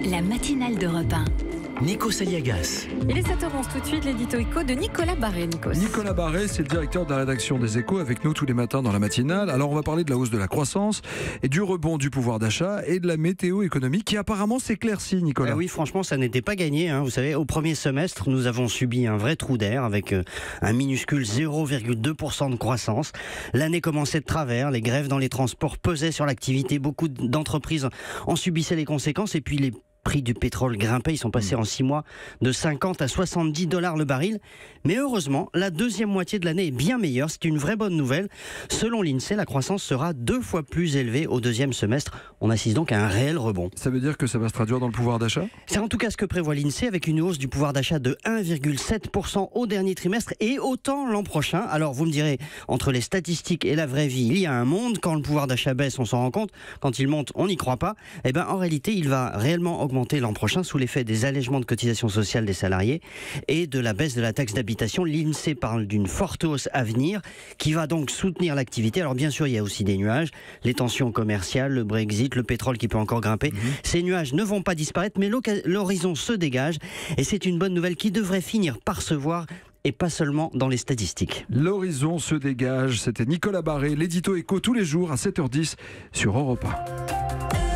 La matinale d'Europe 1. Nikos Aliagas. Il est 7h11 tout de suite, l'édito éco de Nicolas Barré. Nicolas Barré, c'est le directeur de la rédaction des Échos avec nous tous les matins dans la matinale. Alors on va parler de la hausse de la croissance et du rebond du pouvoir d'achat et de la météo économique qui apparemment s'éclaircit, Nicolas. Oui, franchement, ça n'était pas gagné. Vous savez, au premier semestre, nous avons subi un vrai trou d'air avec un minuscule 0,2% de croissance. L'année commençait de travers, les grèves dans les transports pesaient sur l'activité. Beaucoup d'entreprises en subissaient les conséquences et puis les prix du pétrole grimpaient, ils sont passés en 6 mois de 50 à 70 $ le baril. Mais heureusement, la deuxième moitié de l'année est bien meilleure. C'est une vraie bonne nouvelle. Selon l'INSEE, la croissance sera 2 fois plus élevée au deuxième semestre. On assiste donc à un réel rebond. Ça veut dire que ça va se traduire dans le pouvoir d'achat ? C'est en tout cas ce que prévoit l'INSEE avec une hausse du pouvoir d'achat de 1,7% au dernier trimestre et autant l'an prochain. Alors vous me direz, entre les statistiques et la vraie vie, il y a un monde. Quand le pouvoir d'achat baisse, on s'en rend compte. Quand il monte, on n'y croit pas. En réalité, il va réellement augmenter l'an prochain sous l'effet des allègements de cotisations sociales des salariés et de la baisse de la taxe d'habitation. L'INSEE parle d'une forte hausse à venir qui va donc soutenir l'activité. Alors bien sûr, il y a aussi des nuages, les tensions commerciales, le Brexit, le pétrole qui peut encore grimper. Ces nuages ne vont pas disparaître, mais l'horizon se dégage et c'est une bonne nouvelle qui devrait finir par se voir et pas seulement dans les statistiques. L'horizon se dégage. C'était Nicolas Barré, l'édito éco tous les jours à 7h10 sur Europe 1.